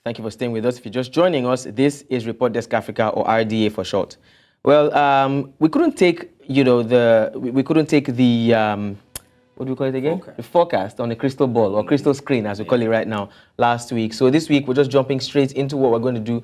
Thank you for staying with us. If you're just joining us, this is Report Desk Africa, or RDA for short. Well, we couldn't take, we couldn't take the, what do we call it again? The forecast on the crystal ball, or crystal screen, as we call it right now, last week. So this week, we're just jumping straight into what we're going to do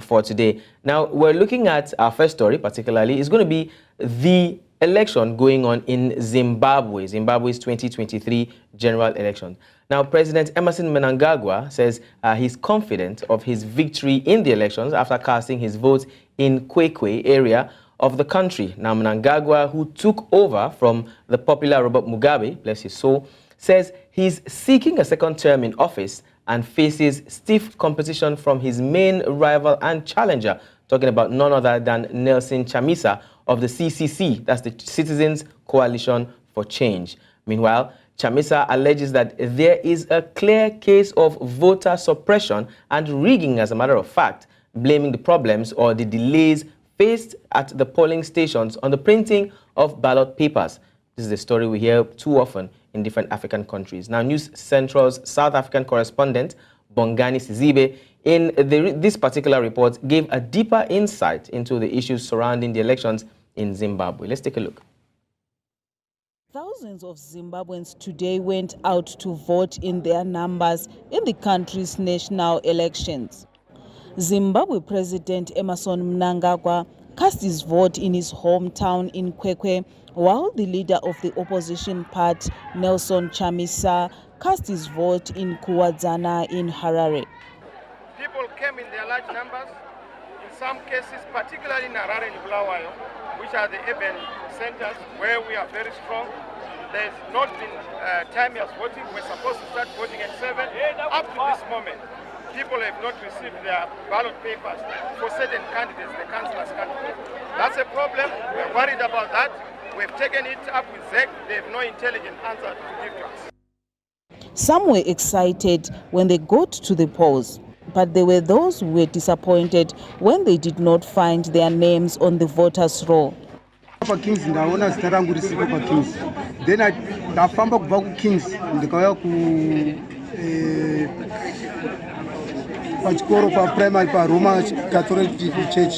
for today. Now, we're looking at our first story, particularly. It's going to be the election going on in Zimbabwe, Zimbabwe's 2023 general election. Now, President Emmerson Mnangagwa says he's confident of his victory in the elections after casting his vote in Kwekwe area of the country. Now, Mnangagwa, who took over from the popular Robert Mugabe, bless his soul, says he's seeking a second term in office and faces stiff competition from his main rival and challenger, talking about none other than Nelson Chamisa of the CCC, that's the Citizens Coalition for Change. Meanwhile, Chamisa alleges that there is a clear case of voter suppression and rigging, as a matter of fact, blaming the problems or the delays faced at the polling stations on the printing of ballot papers. This is a story we hear too often in different African countries. Now, News Central's South African correspondent, Bongani Sizibe, in this particular report, gave a deeper insight into the issues surrounding the elections in Zimbabwe. Let's take a look. Thousands of Zimbabweans today went out to vote in their numbers in the country's national elections. Zimbabwe President Emmerson Mnangagwa cast his vote in his hometown in Kwekwe, while the leader of the opposition party, Nelson Chamisa, cast his vote in Kuwadzana in Harare. People came in their large numbers, in some cases, particularly in Harare and Bulawayo, which are the urban centers where we are very strong. There's not been time as voting. We're supposed to start voting at 7. Up to this moment, people have not received their ballot papers for certain candidates, the councillors' candidates. That's a problem. We're worried about that. We've taken it up with ZEC. They have no intelligent answer to give to us. Some were excited when they got to the polls, but there were those who were disappointed when they did not find their names on the voters' roll. Kings ndaona zita rangu risiko pa Kings, then ndafamba kubva ku Kings ndikauya ku pachikoro pa primary pa Roma Catholic Church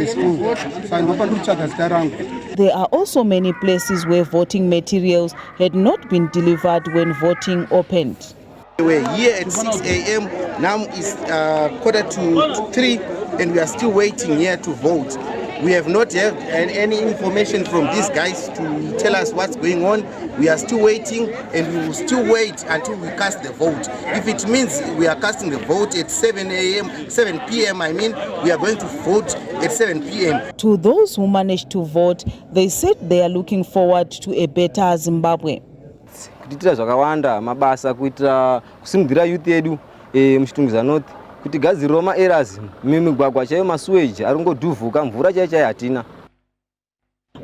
school, saka ndopa ndikutsvaga zita rangu. There are also many places where voting materials had not been delivered when voting opened. We were here at 6 a.m. Now it's 2:45, and we are still waiting here to vote. We have not had any information from these guys to tell us what's going on. We are still waiting, and we will still wait until we cast the vote. If it means we are casting the vote at 7 p.m., I mean, we are going to vote at 7 p.m. To those who managed to vote, they said they are looking forward to a better Zimbabwe. Kutitira zvakawanda mabasa kuitira kusimudzira youth yedu muchitungiza north kuti gadziriro maerasi mimigwagwa chaiyo masuweji aringodhuvhuka mvura chaiyo hatina.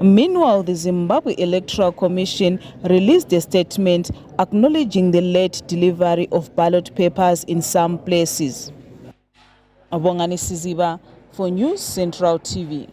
Meanwhile, the Zimbabwe Electoral Commission released a statement acknowledging the late delivery of ballot papers in some places. Bongani Siziba for News Central TV.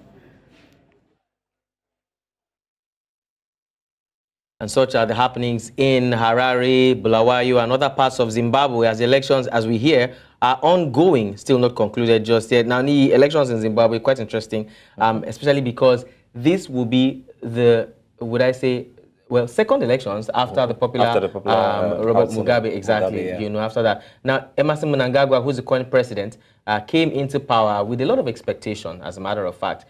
And such are the happenings in Harare, Bulawayo, and other parts of Zimbabwe as elections, as we hear, are ongoing, still not concluded just yet. Now, the elections in Zimbabwe, quite interesting, especially because this will be the, would I say, well, second elections after the popular, Robert Mugabe, exactly, Mugabe, yeah. After that. Now, Emmerson Mnangagwa, who's the current president, came into power with a lot of expectation, as a matter of fact.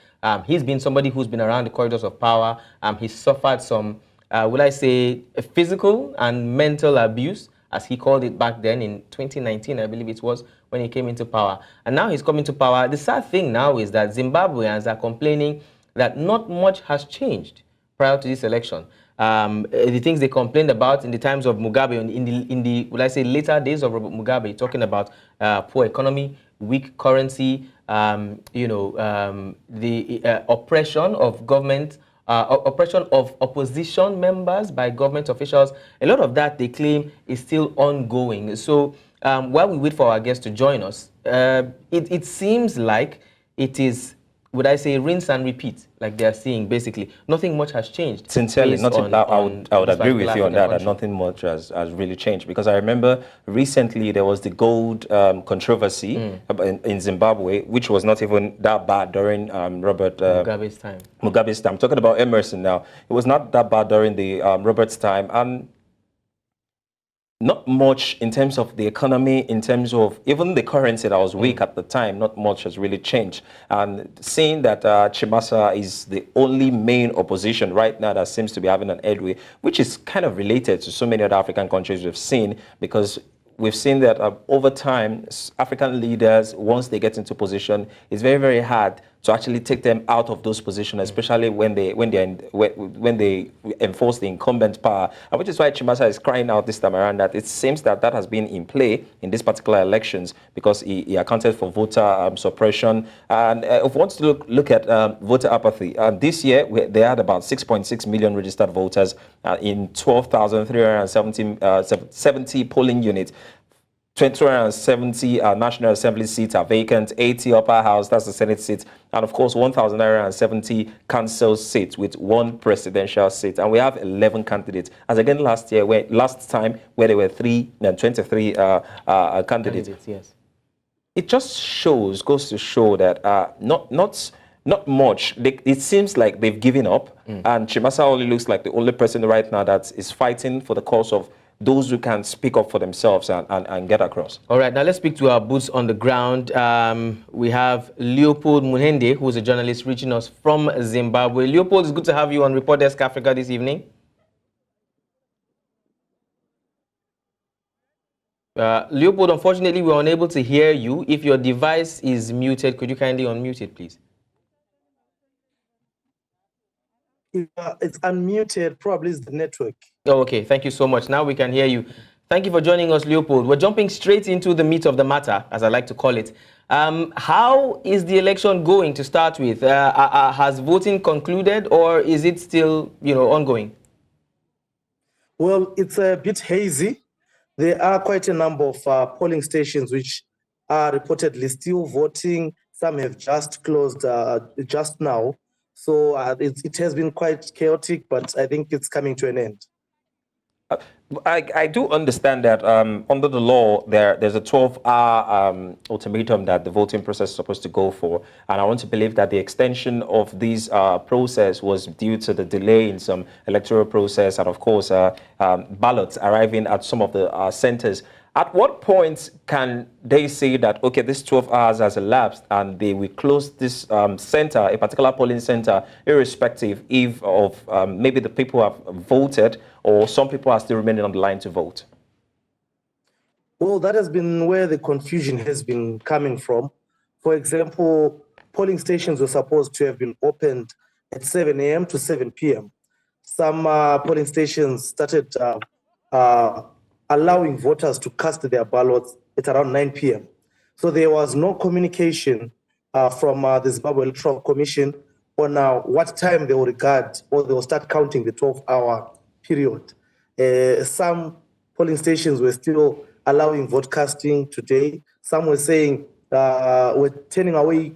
He's been somebody who's been around the corridors of power. He's suffered some, would I say, physical and mental abuse, as he called it back then in 2019, I believe it was, when he came into power. And now he's coming to power. The sad thing now is that Zimbabweans are complaining that not much has changed prior to this election. The things they complained about in the times of Mugabe, in the would I say, later days of Robert Mugabe, talking about poor economy, weak currency, the oppression of government, oppression of opposition members by government officials. A lot of that, they claim, is still ongoing. So while we wait for our guests to join us, it seems like it is would I say, rinse and repeat, like they are seeing, basically. Nothing much has changed. Sincerely, I would agree with you on that, that nothing much has really changed. Because I remember recently there was the gold controversy in Zimbabwe, which was not even that bad during Robert Mugabe's time. Mugabe's time. I'm talking about Emmerson now. It was not that bad during the Robert's time. And not much in terms of the economy, in terms of even the currency that was weak at the time, not much has really changed. And seeing that Chamisa is the only main opposition right now that seems to be having an headway, which is kind of related to so many other African countries we've seen, because we've seen that over time, African leaders, once they get into position, it's very, very hard to actually take them out of those positions, especially when they enforce the incumbent power. And which is why Chamisa is crying out this time around that it seems that that has been in play in these particular elections, because he accounted for voter suppression. And if we want to look at voter apathy, this year they had about 6.6 million registered voters in 12,370 polling units. 270 National Assembly seats are vacant, 80 upper house, that's the Senate seats, and of course 1,970 council seats with 1 presidential seat. And we have 11 candidates, as again last time where there were 23 candidates. Yes. It just goes to show that not much. It seems like they've given up, and Chamisa only looks like the only person right now that is fighting for the cause of those who can speak up for themselves and get across. All right, now let's speak to our boots on the ground. We have Leopold Muhende, who's a journalist reaching us from Zimbabwe. Leopold, it's good to have you on Report Desk Africa this evening. Leopold, unfortunately, we're unable to hear you. If your device is muted, could you kindly unmute it, please? It's unmuted, probably it's the network. Oh, okay, thank you so much. Now we can hear you. Thank you for joining us, Leopold. We're jumping straight into the meat of the matter, as I like to call it. How is the election going to start with? Has voting concluded, or is it still, ongoing? Well, it's a bit hazy. There are quite a number of polling stations which are reportedly still voting. Some have just closed just now. So it has been quite chaotic, but I think it's coming to an end. I do understand that under the law, there's a 12-hour ultimatum that the voting process is supposed to go for. And I want to believe that the extension of this process was due to the delay in some electoral process and, of course, ballots arriving at some of the centers. At what point can they say that, okay, this 12 hours has elapsed and they will close this center, a particular polling center, irrespective if of maybe the people have voted or some people are still remaining on the line to vote? Well, that has been where the confusion has been coming from. For example, polling stations were supposed to have been opened at 7 a.m. to 7 p.m. Some polling stations started allowing voters to cast their ballots at around 9 p.m. So there was no communication from the Zimbabwe Electoral Commission on what time they will regard or they will start counting the 12-hour period. Some polling stations were still allowing vote casting today. Some were saying we're turning away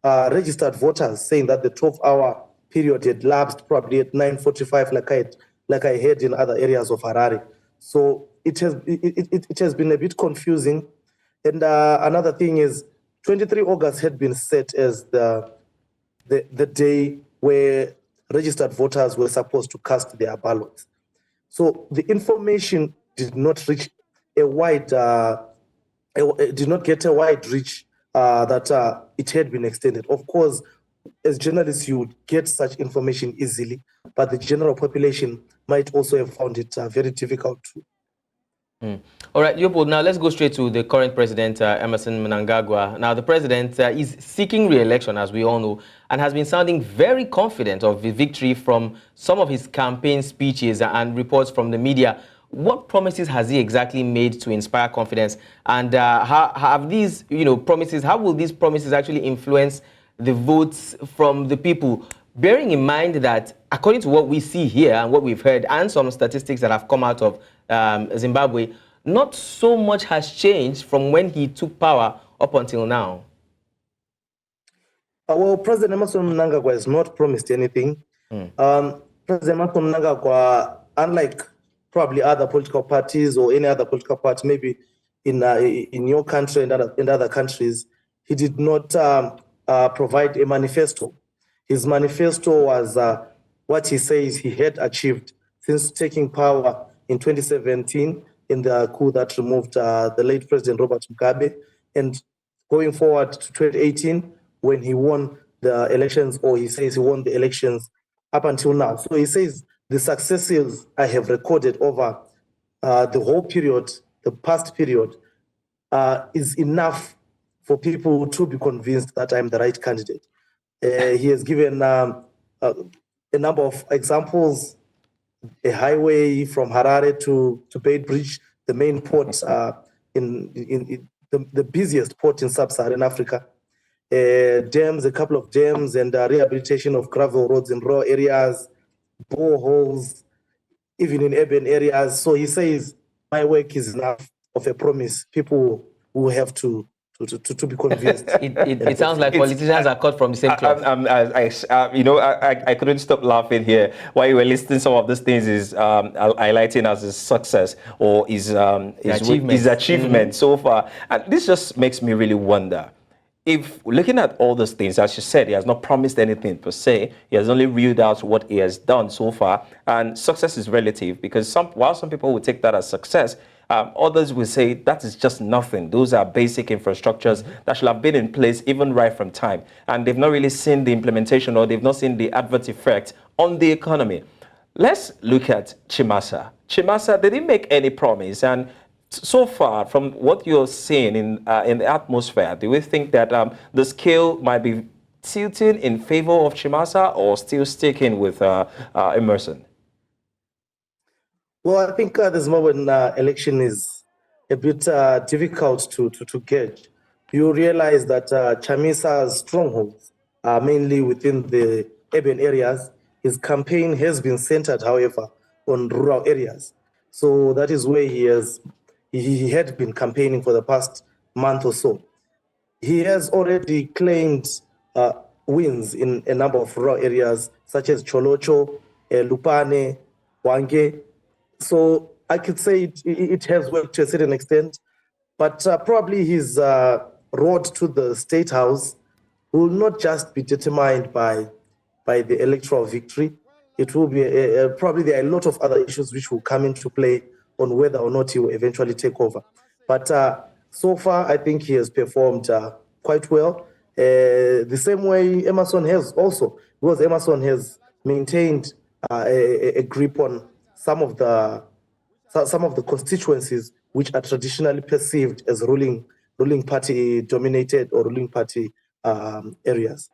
registered voters, saying that the 12-hour period had lapsed probably at 9:45, like I heard in other areas of Harare. So it has been a bit confusing. And another thing is 23 August had been set as the day where registered voters were supposed to cast their ballots. So the information did not reach a wide, did not get a wide reach that it had been extended. Of course, as journalists, you would get such information easily, but the general population might also have found it very difficult to. All right, Leopold, now let's go straight to the current president, Emmerson Mnangagwa. Now, the president is seeking re-election, as we all know, and has been sounding very confident of the victory from some of his campaign speeches and reports from the media. What promises has he exactly made to inspire confidence? And how have these, promises, how will these promises actually influence the votes from the people? Bearing in mind that, according to what we see here and what we've heard, and some statistics that have come out of Zimbabwe, not so much has changed from when he took power up until now. Well, President Emmerson Mnangagwa has not promised anything. President Emmerson Mnangagwa, unlike probably other political parties or any other political party, maybe in your country and in other countries, he did not provide a manifesto. His manifesto was what he says he had achieved since taking power in 2017 in the coup that removed the late President Robert Mugabe, and going forward to 2018 when he won the elections, or he says he won the elections up until now. So he says the successes I have recorded over the whole period, the past period, is enough for people to be convinced that I'm the right candidate. He has given a number of examples: a highway from Harare to Beitbridge, the main port in the busiest port in sub-Saharan Africa. Dams, a couple of dams, and rehabilitation of gravel roads in rural areas, boreholes, even in urban areas. So he says my work is enough of a promise. People will have to be convinced. It sounds like politicians are cut from the same cloth. I couldn't stop laughing here while you were listing some of these things is highlighting as his success or his achievement so far. And this just makes me really wonder. If looking at all those things, as you said, he has not promised anything per se. He has only reeled out what he has done so far. And success is relative because while some people will take that as success, others will say that is just nothing. Those are basic infrastructures that should have been in place even right from time. And they've not really seen the implementation, or they've not seen the adverse effect on the economy. Let's look at Chamisa. Chamisa, they didn't make any promise. And so far, from what you're seeing in the atmosphere, do we think that the scale might be tilting in favor of Chamisa or still sticking with Emmerson? Well, I think the Zimbabwean election is a bit difficult to gauge. You realize that Chamisa's strongholds are mainly within the urban areas. His campaign has been centered, however, on rural areas. So that is where he had been campaigning for the past month or so. He has already claimed wins in a number of rural areas, such as Cholocho, Lupane, Wange. So I could say it has worked to a certain extent, but probably his road to the State House will not just be determined by the electoral victory. It will be probably there are a lot of other issues which will come into play on whether or not he will eventually take over. But so far, I think he has performed quite well. The same way Emmerson has also, because Emmerson has maintained a grip on some of the constituencies which are traditionally perceived as ruling party dominated or ruling party areas.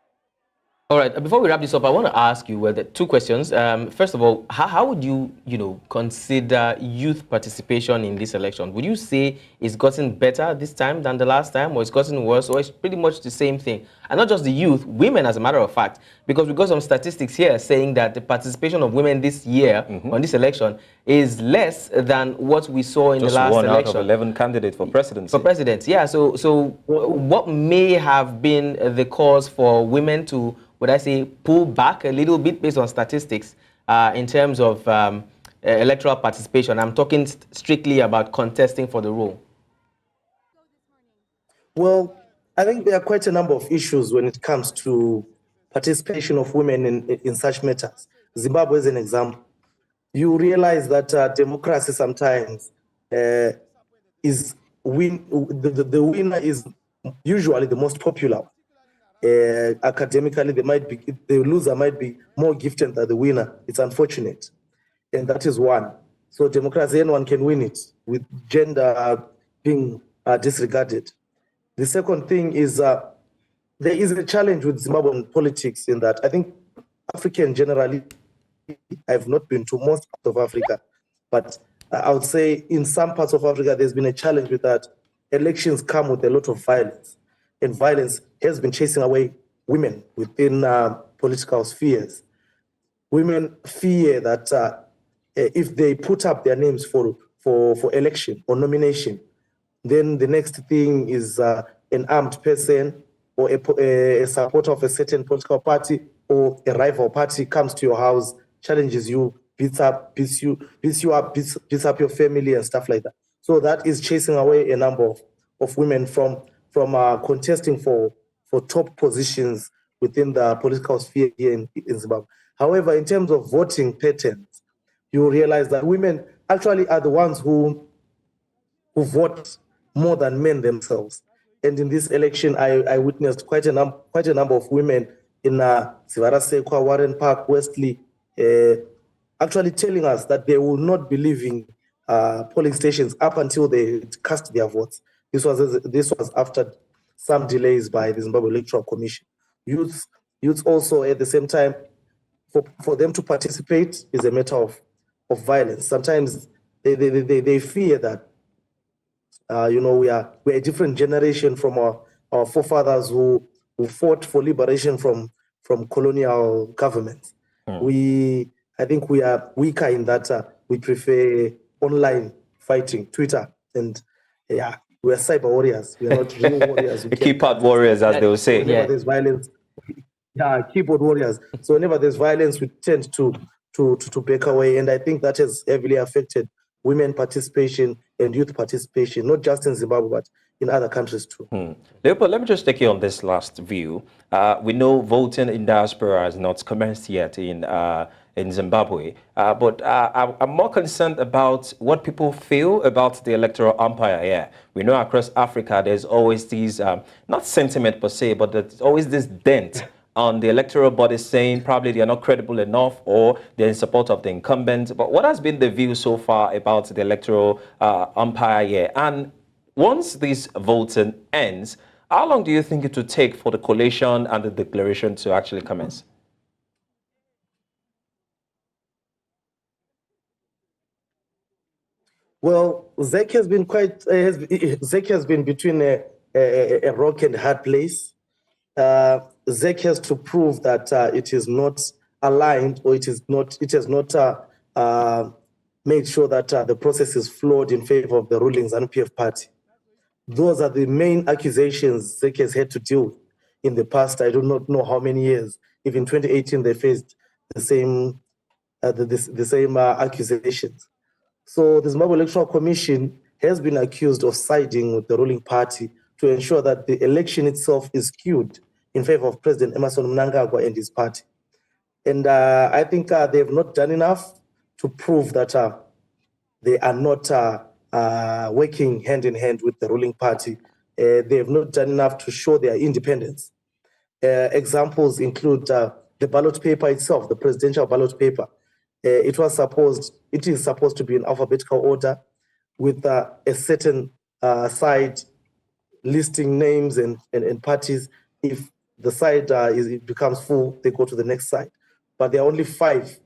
All right. Before we wrap this up, I want to ask you two questions. First of all, how would you consider youth participation in this election? Would you say it's gotten better this time than the last time, or it's gotten worse, or it's pretty much the same thing? And not just the youth, women, as a matter of fact, because we got some statistics here saying that the participation of women this year on this election is less than what we saw in the last election. Just 1 out of 11 candidates for presidency. For president, yeah. So what may have been the cause for women to, would I say, pull back a little bit based on statistics in terms of electoral participation? I'm talking strictly about contesting for the role. Well, I think there are quite a number of issues when it comes to participation of women in such matters. Zimbabwe is an example. You realize that democracy sometimes the winner is usually the most popular. Academically, the loser might be more gifted than the winner. It's unfortunate, and that is one. So democracy, anyone can win it, with gender being disregarded. The second thing is there is a challenge with Zimbabwean politics in that I think African generally, I've not been to most parts of Africa, but I would say in some parts of Africa, there's been a challenge with that. Elections come with a lot of violence, and violence has been chasing away women within political spheres. Women fear that if they put up their names for election or nomination, then the next thing is an armed person or a supporter of a certain political party or a rival party comes to your house, challenges you, beats up your family and stuff like that. So that is chasing away a number of women from contesting for top positions within the political sphere here in Zimbabwe. However, in terms of voting patterns, you realize that women actually are the ones who vote more than men themselves. And in this election, I witnessed quite a number of women in Sivarasekwa, Warren Park, Westley, actually telling us that they will not be leaving polling stations up until they cast their votes. This was after some delays by the Zimbabwe Electoral Commission. Youths also at the same time, for them to participate is a matter of violence. Sometimes they fear that we are a different generation from our forefathers who fought for liberation from colonial governments. I think we are weaker in that we prefer online fighting, Twitter, and we are cyber warriors. We are not real warriors. Keyboard warriors, as they will say. Whenever there's violence, keyboard warriors. So whenever there's violence, we tend to back away, and I think that has heavily affected women participation and youth participation, not just in Zimbabwe, but in other countries too. Leopold, let me just take you on this last view. We know voting in diaspora has not commenced yet in Zimbabwe, but I'm more concerned about what people feel about the electoral umpire here. We know across Africa there's always these, not sentiment per se, but there's always this dent on the electoral body saying probably they are not credible enough or they're in support of the incumbent. But what has been the view so far about the electoral umpire here? And once this voting ends, how long do you think it will take for the collation and the declaration to actually commence? Well, ZEC has been between a rock and a hard place. ZEC has to prove that it is not aligned, or it has not made sure that the process is flawed in favor of the ruling ZANU-PF party. Those are the main accusations ZEC has had to deal with in the past. I do not know how many years. Even 2018, they faced the same accusations. So the Zimbabwe Electoral Commission has been accused of siding with the ruling party to ensure that the election itself is skewed in favor of President Emmerson Mnangagwa and his party. And I think they have not done enough to prove that they are not working hand in hand with the ruling party. They have not done enough to show their independence. Examples include the ballot paper itself, the presidential ballot paper. It is supposed to be in alphabetical order with a certain side listing names and parties. If the side it becomes full, they go to the next side. But there are only 5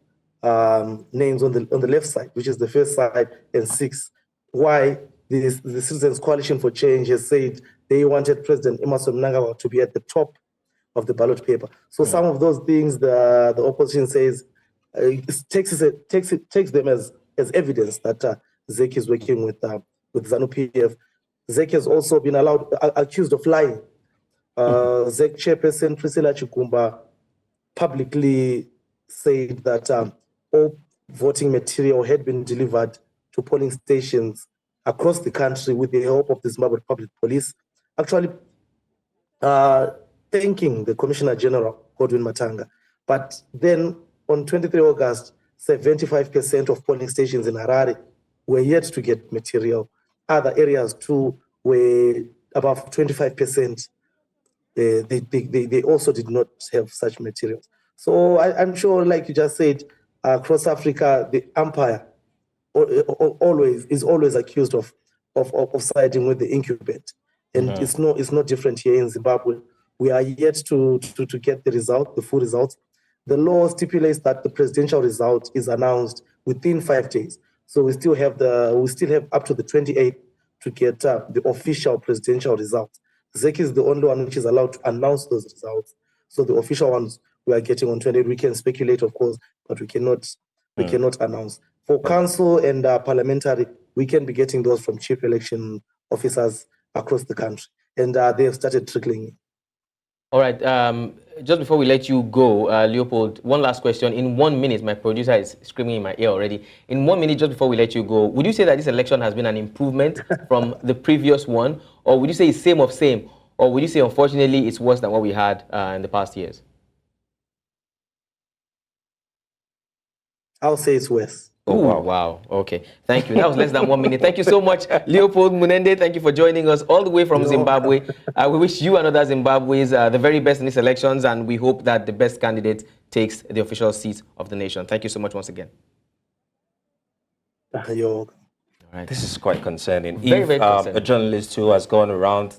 names on the left side, which is the first side, and 6. Why? The Citizens Coalition for Change has said they wanted President Emmerson Mnangagwa to be at the top of the ballot paper. So some of those things the opposition says takes them as evidence that ZEC is working with ZANU-PF. ZEC has also been accused of lying. ZEC chairperson Priscilla Chikumba publicly said that all voting material had been delivered to polling stations across the country with the help of the Zimbabwe Public Police, actually thanking the Commissioner General, Godwin Matanga. But then on 23 August, 75% of polling stations in Harare were yet to get material. Other areas too were above 25%. They also did not have such materials. So I'm sure, like you just said, across Africa, the umpire is always accused of siding with the incumbent, and it's not different here in Zimbabwe. We are yet to get the full result. The law stipulates that the presidential result is announced within 5 days. So we still have up to the 28th to get the official presidential result. ZEC is the only one which is allowed to announce those results. So the official ones we are getting on 28th. We can speculate, of course, but we cannot announce. For council and parliamentary, we can be getting those from chief election officers across the country, and they have started trickling in. All right. Just before we let you go, Leopold, one last question. In 1 minute, my producer is screaming in my ear already. In 1 minute, just before we let you go, would you say that this election has been an improvement from the previous one? Or would you say it's same of same? Or would you say, unfortunately, it's worse than what we had in the past years? I'll say it's worse. Oh, wow. Okay. Thank you. That was less than 1 minute. Thank you so much, Leopold Munende. Thank you for joining us all the way from Zimbabwe. We wish you and other Zimbabweans the very best in these elections, and we hope that the best candidate takes the official seat of the nation. Thank you so much once again. You're welcome. Right. This is quite concerning. Very, very concerning. A journalist who has gone around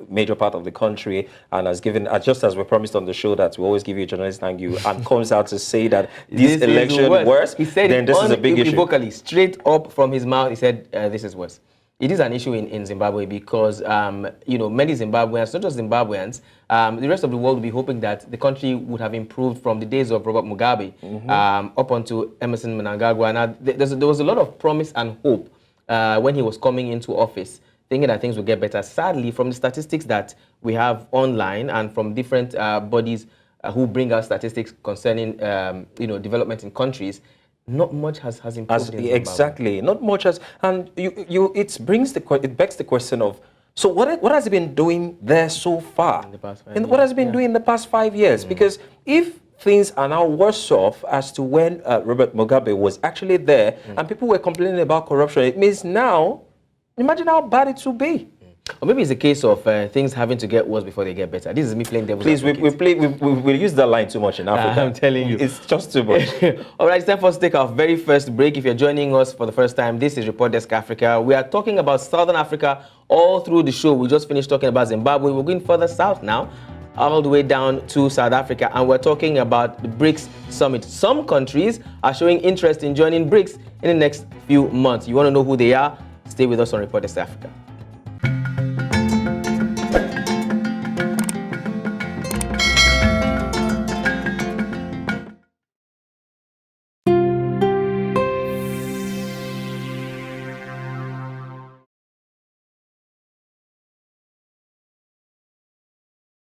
major part of the country and has given, just as we promised on the show that we always give you a journalist thank you, and comes out to say that this election worse, he said then this is a big issue. Vocally, straight up from his mouth, he said this is worse. It is an issue in Zimbabwe because, many Zimbabweans, not just Zimbabweans, the rest of the world will be hoping that the country would have improved from the days of Robert Mugabe up onto Emmerson Mnangagwa. Now, there was a lot of promise and hope when he was coming into office, thinking that things would get better. Sadly, from the statistics that we have online and from different bodies who bring us statistics concerning, development in countries, not much has improved. Exactly, not much has, and it begs the question of, so what has he been doing there so far? In the past 5 and years. what has he been doing in the past 5 years? Because if things are now worse off as to when Robert Mugabe was actually there and people were complaining about corruption, it means now, imagine how bad it will be. Or maybe it's a case of things having to get worse before they get better. This is me playing devil's advocate. Please, we use that line too much in Africa. I'm telling you. It's just too much. All right, it's time for us to take our very first break. If you're joining us for the first time, this is Report Desk Africa. We are talking about Southern Africa all through the show. We just finished talking about Zimbabwe. We're going further south now, all the way down to South Africa, and we're talking about the BRICS Summit. Some countries are showing interest in joining BRICS in the next few months. You want to know who they are? Stay with us on Report Desk Africa.